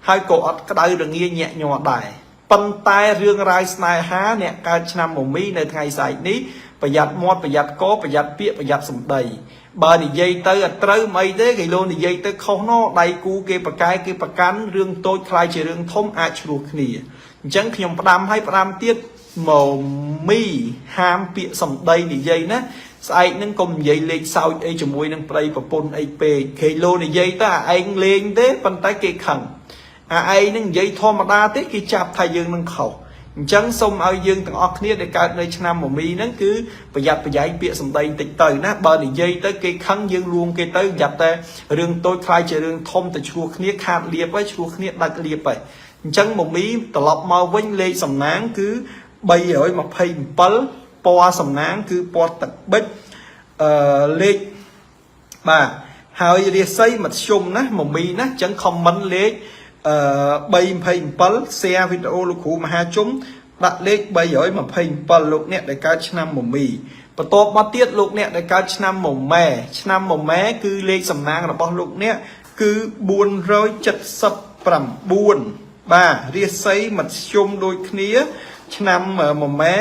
ហើយក៏អត់ក្តៅរងាញាក់ញ័រដែរប៉ុន្តែរឿងរ៉ាវស្នេហាអ្នកកើតឆ្នាំមមីនៅថ្ងៃស្អែកនេះប្រយ័ត្នមាត់ប្រយ័ត្នកប្រយ័ត្នពាក្យប្រយ័ត្នសម្ដីបើនិយាយទៅអត់ត្រូវមិនអីទេគេលោនិយាយទៅខុសណោដៃគូគេប្រកែគេប្រកាន់រឿងតូចខ្លាយជារឿងធំអាចឆ្លោះគ្នាអញ្ចឹងខ្ញុំផ្ដាំឲ្យផ្ដាំទៀតមមីហាមពាក្យសម្ដីនិយាយណាស្អែកនឹងកុំនិយាយលេខសើចអីជាមួយនឹងប្តីប្រពន្ធអីពេកគេលោនិយាយទៅអាឯងលេងទេប៉ុន្តែគេខឹងអាឯងនឹងនិយាយធម្មតាទេគេចាប់ថាយើងនឹងខុសអញ្ចឹងសូមឲ្យយើងទាំងអស់គ្នាដែលកើតនៅឆ្នាំមមីហ្នឹងគឺប្រយ័ត្នប្រយែងពាក្យសម្ដីបន្តិចទៅណាបើនិយាយទៅគេខឹងយើងលួងគេទៅយ៉ាប់តែរឿងតូចខ្លាយជារឿងធំទៅឈ្លោះគ្នាខាតលៀបហើយឈ្លោះគ្នាដាច់លៀបហើយអញ្ចឹងមមីត្រឡប់មកវិញលេខសំណាងគឺ327ពណ៌សំណាងគឺពណ៌ទឹកប៊ិចលេខបាទហើយរាសីមធ្យមណាមមីណាអញ្ចឹង comment លេខ327 share វីដេអូលោកគ្រូមហាជុំដាក់លេខ327លោកអ្នកដែលកើតឆ្នាំមមីបន្ទាប់មកទៀតលោកអ្នកដែលកើតឆ្នាំមម៉ែគឺលេខសំណាងរបស់លោកអ្នកគឺ479បាទរាសីមធ្យមដូចគ្នាឆ្នាំមម៉ែ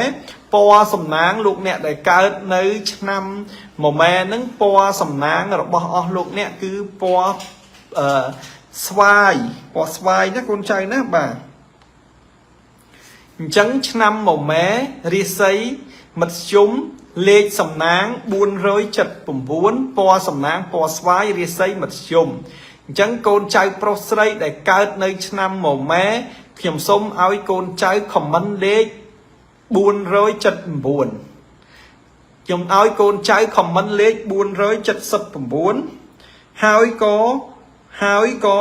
ពណ៌សំណាងលោកអ្នកដែលកើតនៅឆ្នាំមម៉ែហ្នឹងពណ៌សំណាងរបស់អស់លោកអ្នកគឺពណ៌ស្វាយពណ៌ស្វាយណាកូនចៅណាបាទអញ្ចឹងឆ្នាំមម៉ែរាសីមធ្យមលេខសំណាង479ពណ៌សំណាងពណ៌ស្វាយរាសីមធ្យមអញ្ចឹងកូនចៅប្រុសស្រីដែលកើតនៅឆ្នាំមម៉ែ ខ្ញុំសូមឲ្យកូនចៅ comment លេខ 479 ខ្ញុំឲ្យកូនចៅ comment លេខ 479 ហើយក៏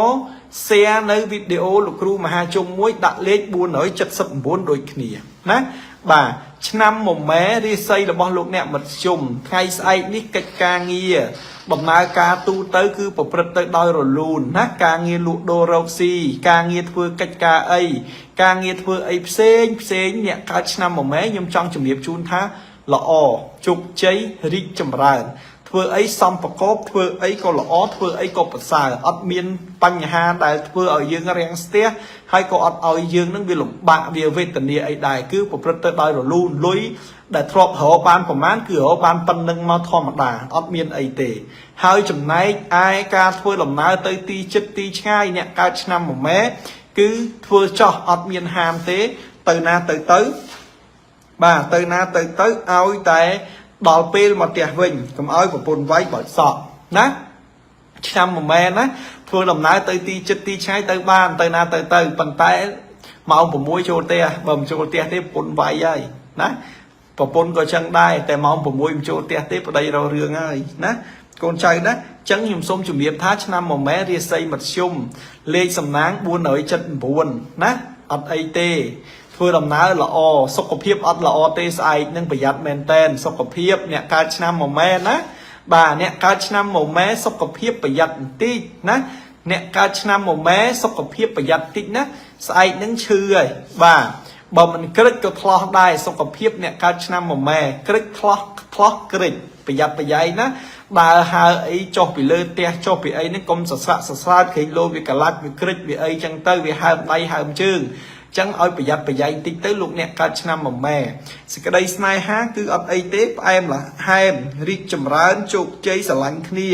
share នៅវីដេអូលោកគ្រូមហាជុំមួយដាក់លេខ 479 ដូចគ្នាណាបាទឆ្នាំមមែរាសីរបស់លោកអ្នកមធ្យមថ្ងៃស្អែកនេះកិច្ចការងារដំណើរការទូទៅគឺប្រព្រឹត្តទៅដោយរលូនណាការងារលក់ដូររកស៊ីការងារធ្វើកិច្ចការអីការងារធ្វើអីផ្សេងអ្នកកើតឆ្នាំមមែខ្ញុំចង់ជម្រាបជូនថាល្អជោគជ័យរីកចម្រើនធ្វើអីសំប្រកបធ្វើអីក៏ល្អធ្វើអីក៏ប្រសើរអត់មានបញ្ហាដែលធ្វើឲ្យយើងរាំងស្ទះហើយក៏អត់ឲ្យយើងនឹងវាលំបាកវាវេទនាអីដែរគឺប្រព្រឹត្តទៅដោយរលូនលុយដែលធ្លាប់រកបានប្រមាណគឺរកបានប៉ុណ្្នឹងមកធម្មតាអត់មានអីទេហើយចំណែកឯការធ្វើដំណើរទៅទីជិតទីឆ្ងាយអ្នកកើតឆ្នាំមមែគឺធ្វើចោះអត់មានហាមទេទៅណាទៅបាទទៅណាទៅឲ្យតែដល់ពេលមកផ្ទះវិញកុំឲ្យប្រពន្ធវាយបើកសក់ណាឆ្នាំមមែណាធ្វើដំណើរទៅទីជិតទីឆ្ងាយទៅបានទៅណាទៅប៉ុន្តែម៉ោង6ចូលផ្ទះបើមិនចូលផ្ទះទេប្រពន្ធវាយហើយណាប្រពន្ធក៏ចឹងដែរតែម៉ោង6មិនចូលផ្ទះទេប្តីរករឿងហើយណាកូនចៅណាចឹងខ្ញុំសូមជម្រាបថាឆ្នាំមមែរាសីមធ្យមលេខសំណាង479ណាអត់អីទេធ្វើដំណើរល្អសុខភាពអត់ល្អទេស្អែកនឹងប្រយ័ត្នមែនតែនសុខភាពអ្នកកើតឆ្នាំមមែណាបាទអ្នកកើតឆ្នាំមមែសុខភាពប្រយ័ត្នបន្តិចណាអ្នកកើតឆ្នាំមមែសុខភាពប្រយ័ត្នបន្តិចណាស្អែកនឹងឈឺហើយបាទបើមិនក្រិចក៏ឆ្លោះដែរសុខភាពអ្នកកើតឆ្នាំមមែក្រិចឆ្លោះក្រិចប្រយ័ត្នប្រយែងណាដើរហើរអីចុះពីលើផ្ទះចុះពីអីហ្នឹងកុំសស្រាក់សស្រាតក្រែងលោវាកលាច់វាក្រិចវាអីចឹងទៅវាហើមដៃហើមជើងចឹងឲ្យប្រយ័ត្នប្រយែងតិចទៅលោកអ្នកកើតឆ្នាំមមែសេចក្តីស្នេហាគឺអត់អីទេផ្អែមល្ហែមរីកចម្រើនជោគជ័យស្រឡាញ់គ្នា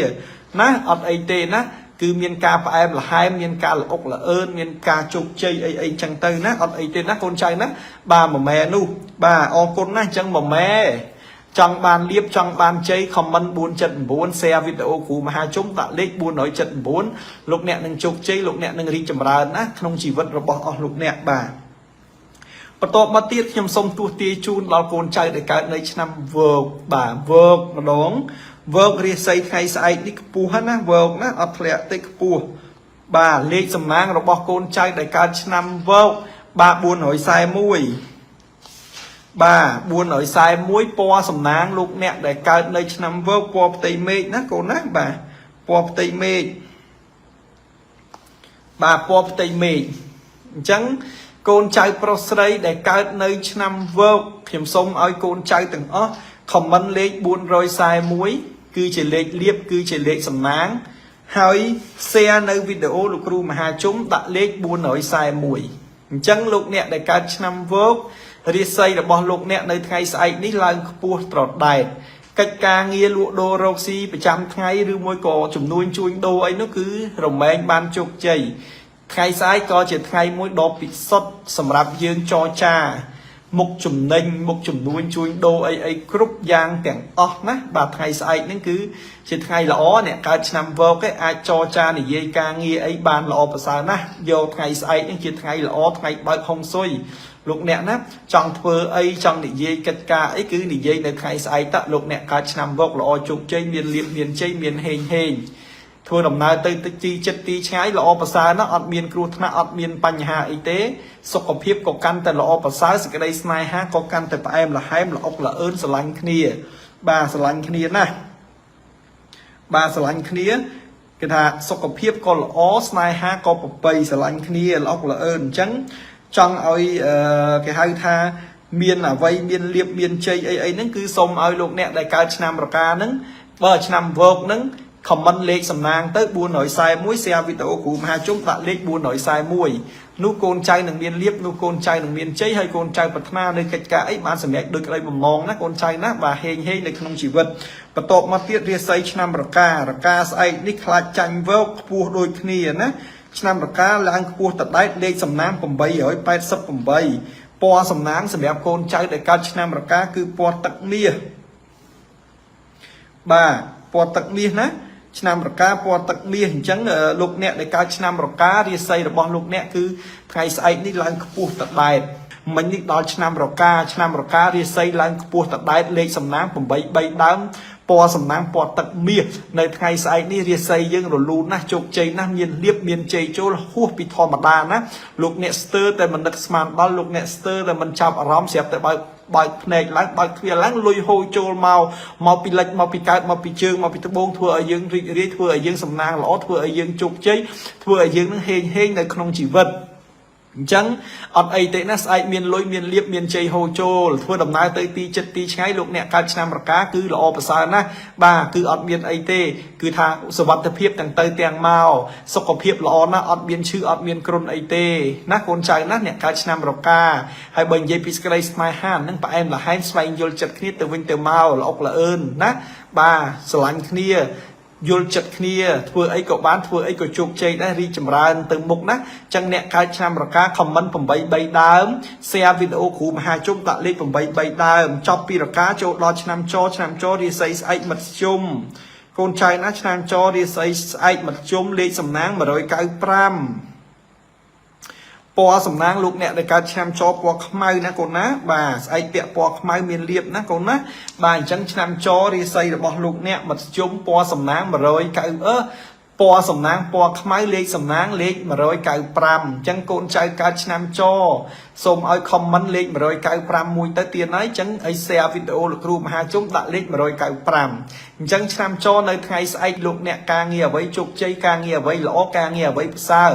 ណាអត់អីទេណាគឺមានការផ្អែមល្ហែមមានការល្អុកល្អអឿនមានការជោគជ័យអីចឹងទៅណាអត់អីទេណាកូនចៅណាបាទមមែនោះបាទអរគុណណាចឹងមមែចង់បានលៀបចង់បានជ័យ comment 479 share វីដេអូគ្រូមហាជុំដាក់លេខ479លោកអ្នកនឹងជោគជ័យលោកអ្នកនឹងរីកចម្រើនណាក្នុងជីវិតរបស់អស់លោកអ្នកបាទបន្ទាប់មកទៀតខ្ញុំសូមទស្សទាយជូនដល់កូនចៅដែលកើតនៅឆ្នាំវើកបាទវើកម្ដងវើករាសីថ្ងៃស្អែកនេះខ្ពស់ណាវើកណាអត់ធ្លាក់ទេខ្ពស់បាទលេខសំណាងរបស់កូនចៅដែលកើតឆ្នាំវើកបាទ441បាទ441ពណ៌សំណាងលោកអ្នកដែលកើតនៅឆ្នាំវើកពណ៌ផ្ទៃមេឃណាកូនណាបាទពណ៌ផ្ទៃមេឃបាទពណ៌ផ្ទៃមេឃអញ្ចឹងកូនចៅប្រុសស្រីដែលកើតនៅឆ្នាំវើកខ្ញុំសូមឲ្យកូនចៅទាំងអស់ comment លេខ441គឺជាលេខលៀបគឺជាលេខសំណាងហើយ share នៅវីដេអូលោកគ្រូមហាជុំដាក់លេខ441អញ្ចឹងលោកអ្នកដែលកើតឆ្នាំវើករាសីរបស់លោកអ្នកនៅថ្ងៃស្អែកនេះឡើងខ្ពស់ត្រដែតកិច្ចការងារលក់ដូររកស៊ីប្រចាំថ្ងៃឬមួយក៏ចំនួនជួញដូរអីនោះគឺរមែងបានជោគជ័យថ្ងៃស្អែកក៏ជាថ្ងៃមួយដ៏ពិសុទ្ធសម្រាប់យើងចរចាមុខចំណេញមុខចំនួនជួញដូរអីគ្រប់យ៉ាងទាំងអស់ណាបាទថ្ងៃស្អែកហ្នឹងគឺជាថ្ងៃល្អអ្នកកើតឆ្នាំវកឯអាចចរចានិយាយការងារអីបានល្អប្រសើរណាស់យកថ្ងៃស្អែកហ្នឹងជាថ្ងៃល្អថ្ងៃបើកហុងស៊ុយលោកអ្នកណាចង់ធ្វើអីចង់និយាយកិច្ចការអីគឺនិយាយនៅថ្ងៃស្អែកតលោកអ្នកកើតឆ្នាំវកល្អជោគជ័យមានលៀបមានជ័យមានហេងធ្វើដំណើរទៅទីចិត្តទីឆ្ងាយល្អប្រសើរណាស់អត់មានគ្រោះថ្នាក់អត់មានបញ្ហាអីទេសុខភាពក៏កាន់តែល្អប្រសើរសេចក្តីស្នេហាក៏កាន់តែផ្អែមល្ហែមល្អុកល្អឿនស្រឡាញ់គ្នាបាទស្រឡាញ់គ្នាណាបាទស្រឡាញ់គ្នាគេថាសុខភាពក៏ល្អស្នេហាក៏ប្រពៃស្រឡាញ់គ្នាល្អុកល្អឿនអញ្ចឹងចង់ឲ្យគេហៅថាមានអវ័យមានលៀបមានជ័យអីហ្នឹងគឺសូមឲ្យលោកអ្នកដែលកើតឆ្នាំរកាហ្នឹងបើឆ្នាំវោកហ្នឹងcomment លេខសំណាងទៅ441 share វីដេអូគ្រូមហាជុំដាក់លេខ441នោះកូនចៅនឹងមានលៀបនោះកូនចៅនឹងមានជ័យហើយកូនចៅប្រាថ្នានៅកិច្ចការអីបានសម្រេចដោយក្តីបំណងណាកូនចៅណាបាទហេងនៅក្នុងជីវិតបន្ទាប់មកទៀតរាសីឆ្នាំរកាស្អែកនេះខ្លាចចាញ់វោកខ្ពស់ដូចគ្នាណាឆ្នាំរកាឡើងខ្ពស់តដែតលេខសំណាង888ពណ៌សំណាងសម្រាប់កូនចៅដែលកើតឆ្នាំរកាគឺពណ៌ទឹកមាសបាទពណ៌ទឹកមាសណា ឆ្នាំរកាពណ៌ទឹកមាសអញ្ចឹងលោកអ្នកដែលកើតឆ្នាំរការាសីរបស់លោកអ្នកគឺថ្ងៃស្អែកនេះឡើងខ្ពស់តដែតមិញនេះដល់ឆ្នាំរការាសីឡើងខ្ពស់តដែតលេខសំណាង8 3ដើមពណ៌សំណាងពណ៌ទឹកមាសនៅថ្ងៃស្អែកនេះរាសីយើងរលូនណាស់ជោគជ័យណាស់មានលៀបមានជ័យចូលហួសពីធម្មតាណាលោកអ្នកស្ទើរតែមិននឹកស្មានដល់លោកអ្នកស្ទើរតែមិនចាប់អារម្មណ៍ស្រាប់តែបើកភ្នែកឡើងបើកទ្វារឡើងលុយហូរចូលមកពីលិចមកពីកើតមកពីជើងមកពីត្បូងធ្វើឲ្យយើងរីករាយធ្វើឲ្យយើងសំណាងល្អធ្វើឲ្យយើងជោគជ័យធ្វើឲ្យយើងនឹងហេងនៅក្នុងជីវិតអញ្ចឹងអត់អីទេណាស្អែកមានលុយមានលៀបមានជ័យហូរចូលធ្វើដំណើរទៅទីចិត្តទីឆ្ងាយលោកអ្នកកើតឆ្នាំរកាគឺល្អប្រសើរណាស់បាទគឺអត់មានអីទេគឺថាសុវត្ថិភាពទាំងទៅទាំងមកសុខភាពល្អណាស់អត់មានឈឺអត់មានគ្រុនអីទេណាកូនចៅណាអ្នកកើតឆ្នាំរកាហើយបើនិយាយពីក្តីស្នេហានឹងផ្អែមល្ហែមស្វែងយល់ចិត្តគ្នាទៅវិញទៅមកល្អកល្អឿនណាបាទស្រឡាញ់គ្នាយល់ចិត្តគ្នាធ្វើអីក៏បានធ្វើអីក៏ជោគជ័យដែររីកចម្រើនទៅមុខណាចឹងអ្នកកើតឆ្នាំរកាខមមិន8 3ដើម share វីដេអូគ្រូមហាជុំដាក់លេខ8 3ដើមចប់ពីរកាចូលដល់ឆ្នាំចរាសីស្អែកមធ្យមកូនចៅណាឆ្នាំចរាសីស្អែកមធ្យមលេខសំណាង195ពណ៌សំណាងលោកអ្នកដែលកើតឆ្នាំចពណ៌ខ្មៅណាកូនណាបាទស្អែកពាក់ពណ៌ខ្មៅមានលៀបណាកូនណាបាទអញ្ចឹងឆ្នាំចរាសីរបស់លោកអ្នកមធ្យមពណ៌សំណាង190ពណ៌សំណាងពណ៌ខ្មៅលេខសំណាងលេខ195អញ្ចឹងកូនចៅកើតឆ្នាំចសូមឲ្យ comment លេខ195មួយទៅទៀតហើយអញ្ចឹងឲ្យ share វីដេអូលោកគ្រូមហាជុំដាក់លេខ195អញ្ចឹងឆ្នាំចនៅថ្ងៃស្អែកលោកអ្នកការងារអ្វីជោគជ័យការងារអ្វីល្អការងារអ្វីប្រសើរ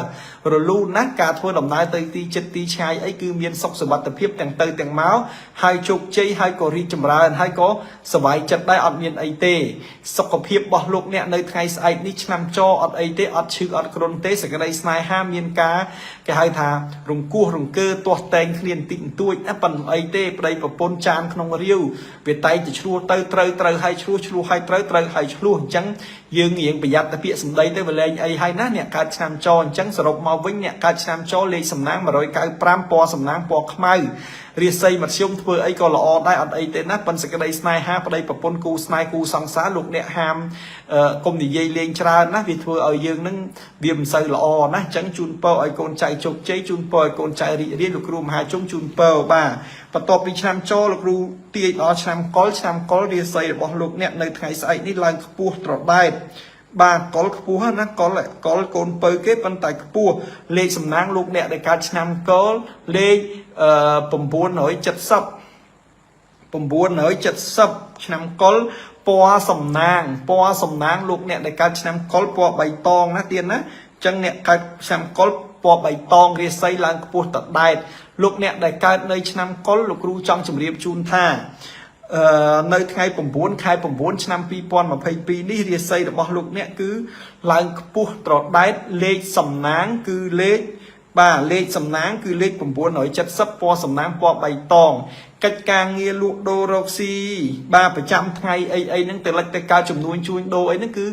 រលូនណាស់ការធ្វើដំណើរទៅទីចិត្តទីឆ្ងាយអីគឺមានសុខសុវត្ថិភាពទាំងទៅទាំងមកហើយជោគជ័យហើយក៏រីកចម្រើនហើយក៏សុវ័យចិត្តដែរអត់មានអីទេសុខភាពរបស់លោកអ្នកនៅថ្ងៃស្អែកនេះឆ្នាំចអត់អីទេអត់ឈឺអត់គ្រុនទេសេចក្តីស្នេហាមានការគេហៅថារង្គោះរង្គើទាស់តែងគ្នាបន្តិចបន្តួចប៉ុន្តែអីទេប្តីប្រពន្ធចានក្នុងរាវវាតែងតែឆ្លោះទៅត្រូវហើយឆ្លោះហើយត្រូវហើយឆ្លោះអញ្ចឹងយើងរៀងប្រយ័ត្នតែពាក្យសម្ដីទៅវាលែងអីហើយណាអ្នកកើតឆ្នាំចអញ្ចឹងសរុបមកវិញអ្នកកើតឆ្នាំចលេខសំណាង195ពណ៌សំណាងពណ៌ខ្មៅរាសីមធ្យមធ្វើអីក៏ល្អដែរអត់អីទេណាប៉ុន្តែសេចក្តីស្នេហាប្តីប្រពន្ធគូស្នេហ៍គូសង្សារលោកអ្នកហាមកុំនិយាយលេងច្រើនណាវាធ្វើឲ្យយើងនឹងវាមិនសូវល្អណាអញ្ចឹងជូនពរឲ្យកូនចៅជោគជ័យជូនពរឲ្យកូនចៅរីករាយលោកគ្រូមហាជុំជូនពរបាទបន្ទាប់ពីឆ្នាំចលោកគ្រូទាយដល់ឆ្នាំកុលរាសីរបស់លោកអ្នកនៅថ្ងៃស្អែកនេះឡើងខ្ពស់ត្រដែតបាទកុលខ្ពស់ណាកុលកូនពៅគេប៉ុន្តែខ្ពស់លេខសំណាងលោកអ្នកដែលកើតឆ្នាំកុលលេខ970ឆ្នាំកុលពណ៌សំណាងលោកអ្នកដែលកើតឆ្នាំកុលពណ៌បៃតងណាទៀតណាអញ្ចឹងអ្នកកើតឆ្នាំកុលពណ៌បៃតងរាសីឡើងខ្ពស់តដែតលោកអ្នកដែលកើតនៅឆ្នាំកុលលោកគ្រូចង់ជម្រាបជូនថានៅថ្ងៃ9 ខែ 9 ឆ្នាំ 2022 នេះរាសីរបស់លោកអ្នកគឺឡើងខ្ពស់ត្រដែតលេខសំណាងគឺលេខសំណាងគឺលេខ970ពណ៌សំណាងពណ៌បៃតងកិច្ចការងារលក់ដូររកស៊ីបាទប្រចាំថ្ងៃអីហ្នឹងទៅលិចទៅការចំនួនជួញដូរអីហ្នឹងគឺ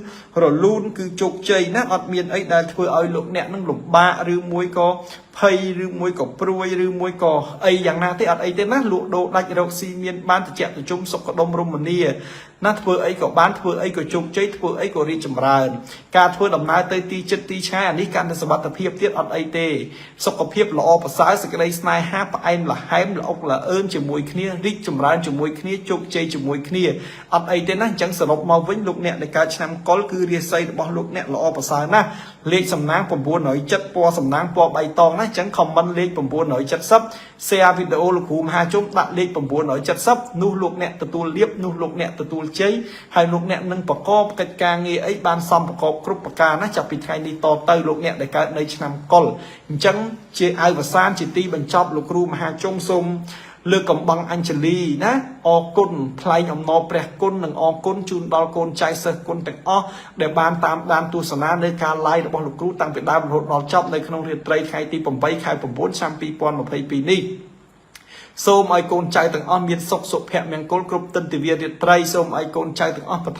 រលូនគឺជោគជ័យណាអត់មានអីដែលធ្វើឲ្យលោកអ្នកនឹងលំបាកឬមួយក៏ភ័យឬមួយក៏ព្រួយឬមួយក៏អីយ៉ាងណាទេអត់អីទេណាលក់ដូរដាច់រកស៊ីមានបានតិចប្រជុំសុខដុមរមនាណាធ្វើអីក៏បានធ្វើអីក៏ជោគជ័យធ្វើអីក៏រីកចម្រើនការធ្វើដំណើរទៅទីចិត្តទីឆ្ងាយអានេះកាន់តែសុវត្ថិភាពទៀតអត់អីទេសុខភាពល្អប្រសើរសេចក្តីស្នេហាផ្អែមល្ហែមល្អកល្អឿនជាមួយគ្នារីកចម្រើនជាមួយគ្នាជោគជ័យជាមួយគ្នាអត់អីទេណាអញ្ចឹងសរុបមកវិញលោកអ្នកដែលកើតឆ្នាំកុលគឺរាសីរបស់លោកអ្នកល្អប្រសើរណាស់លេខសំណាង970ពណ៌សំណាងពណ៌បៃតងណាអញ្ចឹង comment លេខ970 share វីដេអូលោកគ្រូមហាជុំដាក់លេខ970នោះលោកអ្នកទទួលលៀបនោះលោកអ្នកទទួលជ័យហើយលោកអ្នកនឹងប្រកបកិច្ចការងារអីបានសមប្រកបគ្រប់ប្រការណាចាប់ពីថ្ងៃនេះតទៅលោកអ្នកដែលកើតនៅឆ្នាំកុលអញ្ចឹងជាអវសានជាទីបញ្ចប់លោកគ្រូមហាជុំសូមលើកកំបាំងអញ្ជលីណាអរគុណថ្លែងអំណរព្រះគុណនិងអរគុណជូនដល់កូនចៅសិស្សគុណទាំងអស់ដែលបានតាមដានទស្សនានៅការ live របស់លោកគ្រូតាំងពីដើមរហូតដល់ចប់នៅក្នុងរាត្រីថ្ងៃទី8 ខែ 9 ឆ្នាំ 2022 នេះសូមឲ្យកូនចៅទាំងអស់មានសុខសុភមង្គលគ្រប់ទិដ្ឋានរាត្រីសូមឲ្យកូនចៅទាំងអស់